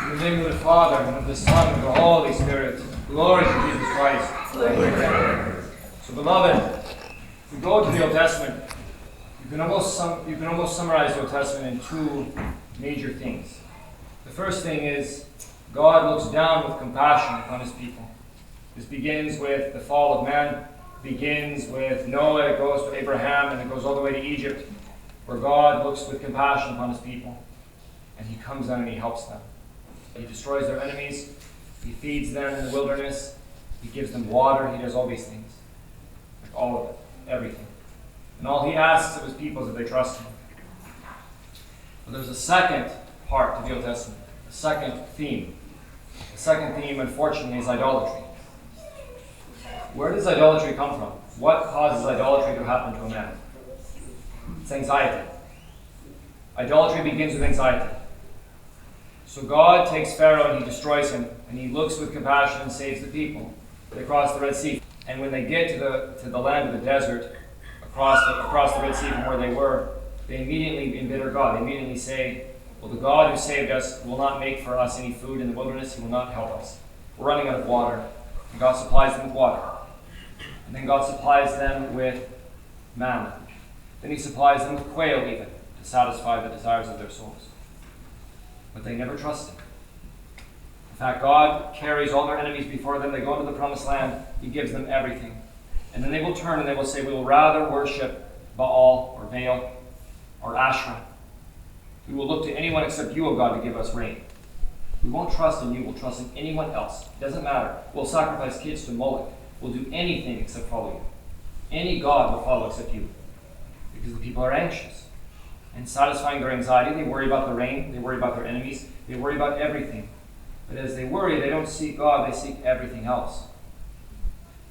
In the name of the Father, and of the Son, and of the Holy Spirit. Glory to Jesus Christ. So, beloved, if we go to the Old Testament, you can almost summarize the Old Testament in two major things. The first thing is God looks down with compassion upon his people. This begins with the fall of man, begins with Noah, it goes to Abraham, and it goes all the way to Egypt, where God looks with compassion upon his people, and he comes down and he helps them. He destroys their enemies, he feeds them in the wilderness, he gives them water, he does all these things. Like all of it, everything. And all he asks of his people is that they trust him. But there's a second part to the Old Testament, a second theme. The second theme, unfortunately, is idolatry. Where does idolatry come from? What causes idolatry to happen to a man? It's anxiety. Idolatry begins with anxiety. So God takes Pharaoh and he destroys him, and he looks with compassion and saves the people. They cross the Red Sea. And when they get to the land of the desert, across the Red Sea from where they were, they immediately embitter God. They immediately say, well, the God who saved us will not make for us any food in the wilderness. He will not help us. We're running out of water. And God supplies them with water. And then God supplies them with manna. Then he supplies them with quail even, to satisfy the desires of their souls. But they never trust him. In fact, God carries all their enemies before them. They go into the promised land. He gives them everything. And then they will turn and they will say, we will rather worship Baal or Baal or Asherah. We will look to anyone except you, O God, to give us rain. We won't trust in you. We'll trust in anyone else. It doesn't matter. We'll sacrifice kids to Moloch. We'll do anything except follow you. Any God will follow except you. Because the people are anxious. And satisfying their anxiety, they worry about the rain. They worry about their enemies. They worry about everything. But as they worry, they don't seek God. They seek everything else.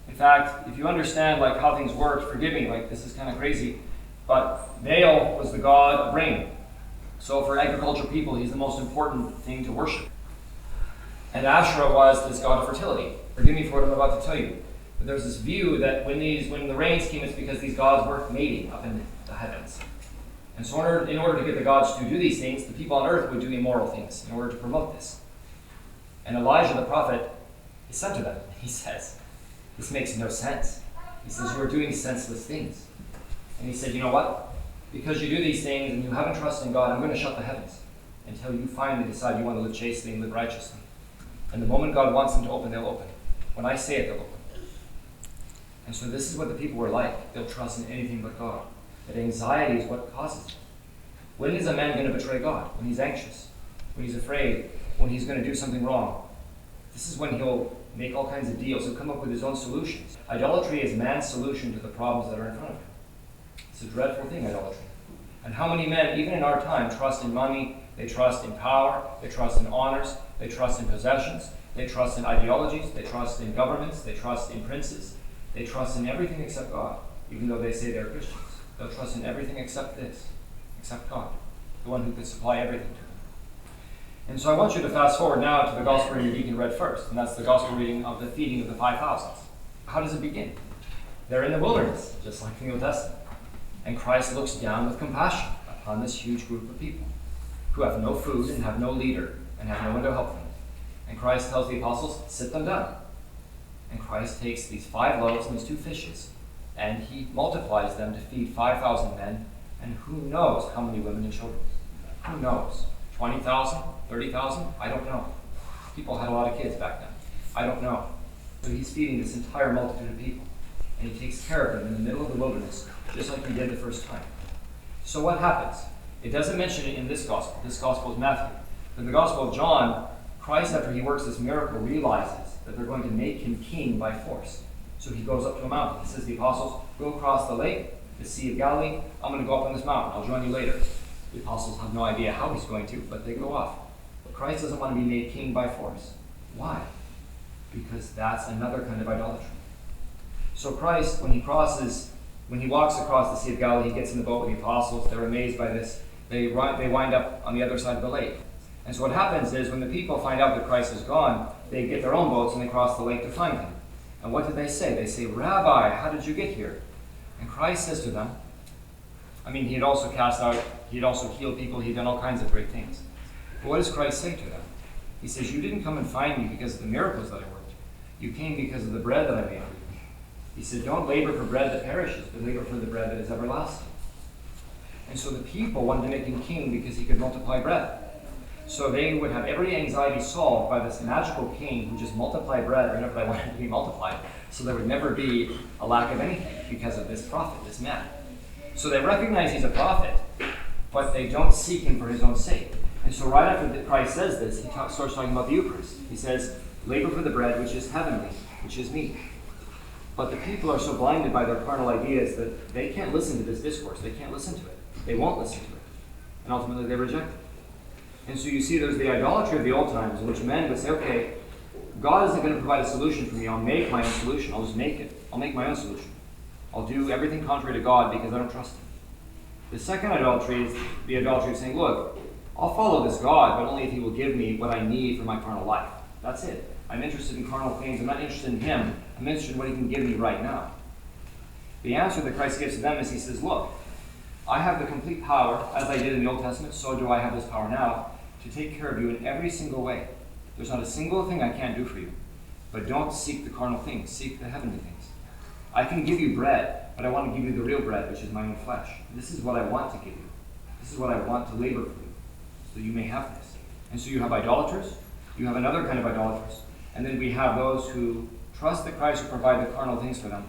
In fact, if you understand how things work, forgive me, this is kind of crazy, but Baal was the god of rain. So for agricultural people, he's the most important thing to worship. And Asherah was this god of fertility. Forgive me for what I'm about to tell you. But there's this view that when the rains came, it's because these gods were mating up in the heavens. And so in order to get the gods to do these things, the people on earth would do immoral things in order to promote this. And Elijah the prophet is sent to them. He says, this makes no sense. He says, you are doing senseless things. And he said, you know what? Because you do these things and you haven't trusted in God, I'm going to shut the heavens until you finally decide you want to live chastely and live righteously. And the moment God wants them to open, they'll open. When I say it, they'll open. And so this is what the people were like. They'll trust in anything but God. But anxiety is what causes it. When is a man going to betray God? When he's anxious, when he's afraid, when he's going to do something wrong. This is when he'll make all kinds of deals. He'll come up with his own solutions. Idolatry is man's solution to the problems that are in front of him. It's a dreadful thing, idolatry. And how many men, even in our time, trust in money, they trust in power, they trust in honors, they trust in possessions, they trust in ideologies, they trust in governments, they trust in princes, they trust in everything except God, even though they say they're Christians. They'll trust in everything except this, except God, the one who could supply everything to them. And so I want you to fast forward now to the gospel reading Eugene read first, and that's the gospel reading of the feeding of the 5,000. How does it begin? They're in the wilderness, just like in the Old Testament. And Christ looks down with compassion upon this huge group of people who have no food and have no leader and have no one to help them. And Christ tells the apostles, sit them down. And Christ takes these 5 loaves and these 2 fishes, and he multiplies them to feed 5,000 men, and who knows how many women and children. Who knows? 20,000? 30,000? I don't know. People had a lot of kids back then. I don't know. So he's feeding this entire multitude of people. And he takes care of them in the middle of the wilderness, just like he did the first time. So what happens? It doesn't mention it in this gospel. This gospel is Matthew. But in the Gospel of John, Christ, after he works this miracle, realizes that they're going to make him king by force. So he goes up to a mountain. He says to the apostles, go across the lake, the Sea of Galilee. I'm going to go up on this mountain. I'll join you later. The apostles have no idea how he's going to, but they go off. But Christ doesn't want to be made king by force. Why? Because that's another kind of idolatry. So Christ, when he walks across the Sea of Galilee, he gets in the boat with the apostles. They're amazed by this. They wind up on the other side of the lake. And so what happens is when the people find out that Christ is gone, they get their own boats and they cross the lake to find him. And what do they say? They say, Rabbi, how did you get here? And Christ says to them, he had also cast out, he had also healed people, he'd done all kinds of great things. But what does Christ say to them? He says, you didn't come and find me because of the miracles that I worked. You came because of the bread that I made for you. He said, don't labor for bread that perishes, but labor for the bread that is everlasting. And so the people wanted to make him king because he could multiply bread. So they would have every anxiety solved by this magical king who just multiplied bread whenever they wanted to be multiplied. So there would never be a lack of anything because of this prophet, this man. So they recognize he's a prophet, but they don't seek him for his own sake. And so right after Christ says this, he starts talking about the Eucharist. He says, labor for the bread which is heavenly, which is me. But the people are so blinded by their carnal ideas that they can't listen to this discourse. They can't listen to it. They won't listen to it. And ultimately they reject it. And so you see there's the idolatry of the old times in which men would say, okay, God isn't going to provide a solution for me. I'll make my own solution. I'll just make it. I'll make my own solution. I'll do everything contrary to God because I don't trust him. The second idolatry is the idolatry of saying, look, I'll follow this God, but only if he will give me what I need for my carnal life. That's it. I'm interested in carnal things. I'm not interested in him. I'm interested in what he can give me right now. The answer that Christ gives to them is he says, look, I have the complete power, as I did in the Old Testament, so do I have this power now, to take care of you in every single way. There's not a single thing I can't do for you. But don't seek the carnal things. Seek the heavenly things. I can give you bread, but I want to give you the real bread, which is my own flesh. This is what I want to give you. This is what I want to labor for you, so you may have this. And so you have idolaters. You have another kind of idolaters. And then we have those who trust that Christ will provide the carnal things for them,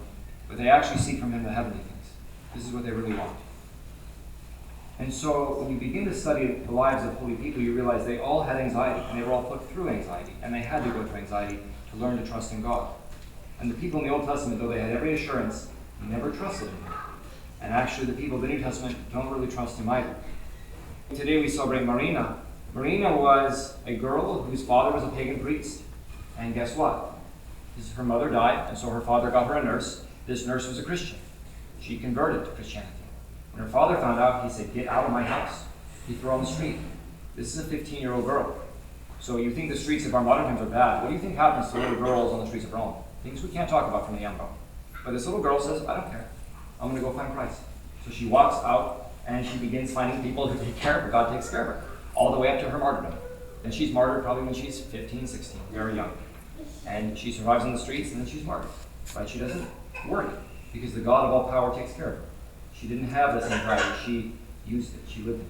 but they actually seek from him the heavenly things. This is what they really want. And so when you begin to study the lives of holy people, you realize they all had anxiety, and they were all put through anxiety, and they had to go through anxiety to learn to trust in God. And the people in the Old Testament, though they had every assurance, never trusted in him. And actually the people of the New Testament don't really trust him either. Today we celebrate Marina. Marina was a girl whose father was a pagan priest. And guess what? Her mother died, and so her father got her a nurse. This nurse was a Christian. She converted to Christianity. When her father found out, he said, get out of my house. He threw her on the street. This is a 15-year-old girl. So you think the streets of our modern times are bad. What do you think happens to little girls on the streets of Rome? Things we can't talk about from the young girl. But this little girl says, I don't care. I'm going to go find Christ. So she walks out, and she begins finding people who take care of her. God takes care of her, all the way up to her martyrdom. And she's martyred probably when she's 15, 16, very young. And she survives on the streets, and then she's martyred. But she doesn't worry, because the God of all power takes care of her. She didn't have this anxiety. She used it. She lived it.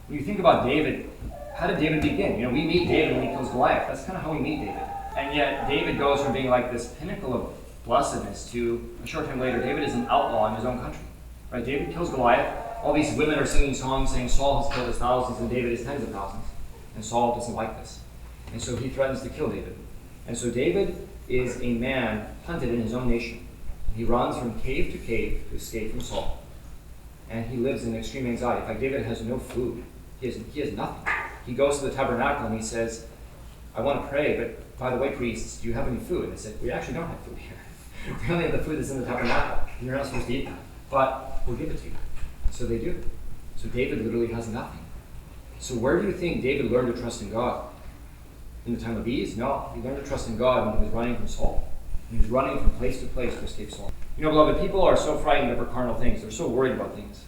When you think about David, how did David begin? You know, we meet David when he kills Goliath. That's kind of how we meet David. And yet David goes from being like this pinnacle of blessedness to, a short time later, David is an outlaw in his own country. Right? David kills Goliath. All these women are singing songs saying Saul has killed his thousands and David his tens of thousands. And Saul doesn't like this. And so he threatens to kill David. And so David is a man hunted in his own nation. He runs from cave to cave to escape from Saul. And he lives in extreme anxiety. In fact, David has no food. He has nothing. He goes to the tabernacle and he says, I want to pray, but by the way, priests, do you have any food? And they said, we actually don't have food here. We only have the food that's in the tabernacle. You're not supposed to eat that. But we'll give it to you. So they do. So David literally has nothing. So where do you think David learned to trust in God? In the time of ease? No. He learned to trust in God when he was running from Saul. He was running from place to place to escape Saul. You know, beloved, people are so frightened over carnal things. They're so worried about things.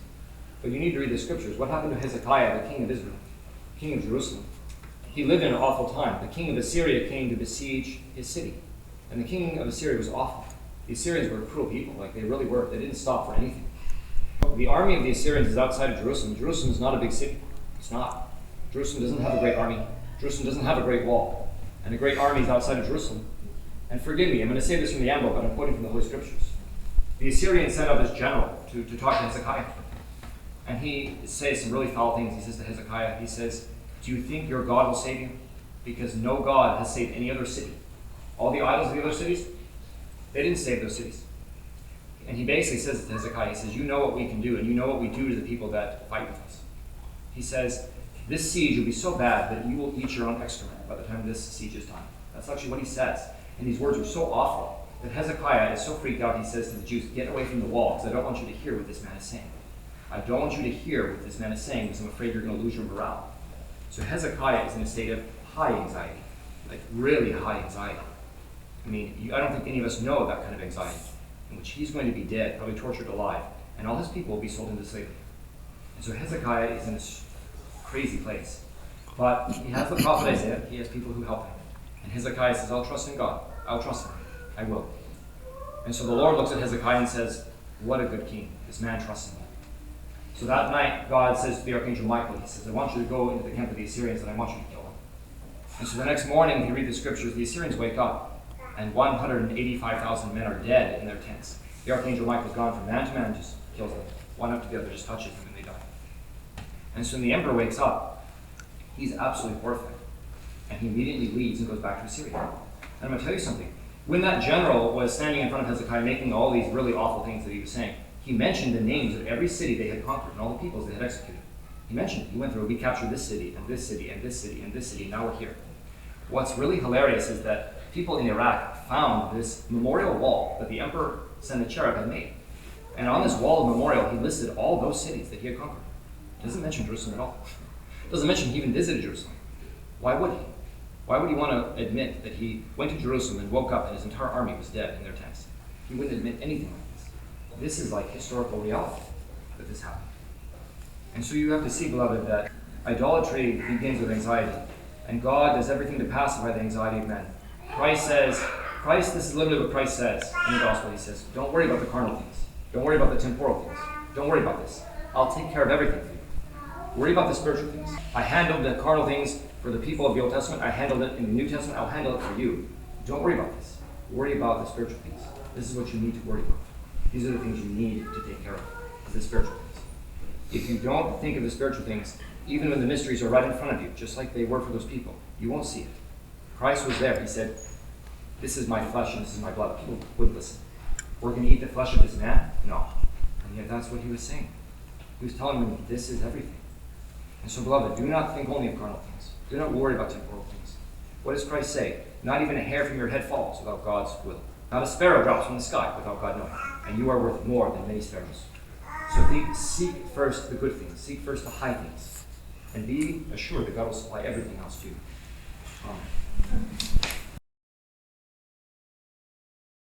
But you need to read the scriptures. What happened to Hezekiah, the king of Israel, king of Jerusalem? He lived in an awful time. The king of Assyria came to besiege his city. And the king of Assyria was awful. The Assyrians were cruel people. Like, they really were. They didn't stop for anything. The army of the Assyrians is outside of Jerusalem. Jerusalem is not a big city. It's not. Jerusalem doesn't have a great army. Jerusalem doesn't have a great wall. And a great army is outside of Jerusalem. And forgive me, I'm going to say this from the Ambo, but I'm quoting from the Holy Scriptures. The Assyrians sent out this general to talk to Hezekiah. And he says some really foul things. He says to Hezekiah, he says, do you think your God will save you? Because no God has saved any other city. All the idols of the other cities, they didn't save those cities. And he basically says to Hezekiah, he says, you know what we can do, and you know what we do to the people that fight with us. He says, this siege will be so bad that you will eat your own excrement by the time this siege is done. That's actually what he says. And these words are so awful that Hezekiah is so freaked out, he says to the Jews, get away from the wall, because I don't want you to hear what this man is saying. I don't want you to hear what this man is saying, because I'm afraid you're going to lose your morale. So Hezekiah is in a state of high anxiety, like really high anxiety. I mean, I don't think any of us know that kind of anxiety, in which he's going to be dead, probably tortured alive, and all his people will be sold into slavery. And so Hezekiah is in this crazy place. But he has the prophet Isaiah. He has people who help him. And Hezekiah says, I'll trust in God. I'll trust him. I will. And so the Lord looks at Hezekiah and says, what a good king. This man trusts in him. So that night, God says to the archangel Michael, he says, I want you to go into the camp of the Assyrians and I want you to kill them. And so the next morning, if you read the scriptures, the Assyrians wake up and 185,000 men are dead in their tents. The archangel Michael's gone from man to man, just kills them. One after the other, just touches them and they die. And so when the emperor wakes up, he's absolutely horrified. And he immediately leaves and goes back to Assyria. And I'm going to tell you something. When that general was standing in front of Hezekiah making all these really awful things that he was saying, he mentioned the names of every city they had conquered and all the peoples they had executed. He mentioned it. He went through, we captured this city, and this city, and this city, and this city, and now we're here. What's really hilarious is that people in Iraq found this memorial wall that the Emperor Sennacherib had made. And on this wall of memorial, he listed all those cities that he had conquered. He doesn't mention Jerusalem at all. Doesn't mention he even visited Jerusalem. Why would he? Why would he want to admit that he went to Jerusalem and woke up and his entire army was dead in their tents? He wouldn't admit anything like this. This is like historical reality that this happened. And so you have to see, beloved, that idolatry begins with anxiety. And God does everything to pacify the anxiety of men. This is literally what Christ says in the gospel. He says, don't worry about the carnal things. Don't worry about the temporal things. Don't worry about this. I'll take care of everything for you. Worry about the spiritual things. I handled the carnal things for the people of the Old Testament. I handled it in the New Testament. I'll handle it for you. Don't worry about this. Worry about the spiritual things. This is what you need to worry about. These are the things you need to take care of, the spiritual things. If you don't think of the spiritual things, even when the mysteries are right in front of you, just like they were for those people, you won't see it. Christ was there. He said, this is my flesh and this is my blood. People wouldn't listen. We're going to eat the flesh of this man? No. And yet that's what he was saying. He was telling them, this is everything. And so, beloved, do not think only of carnal things. Do not worry about temporal things. What does Christ say? Not even a hair from your head falls without God's will. Not a sparrow drops from the sky without God knowing. And you are worth more than many sparrows. So seek first the good things. Seek first the high things. And be assured that God will supply everything else to you. Amen.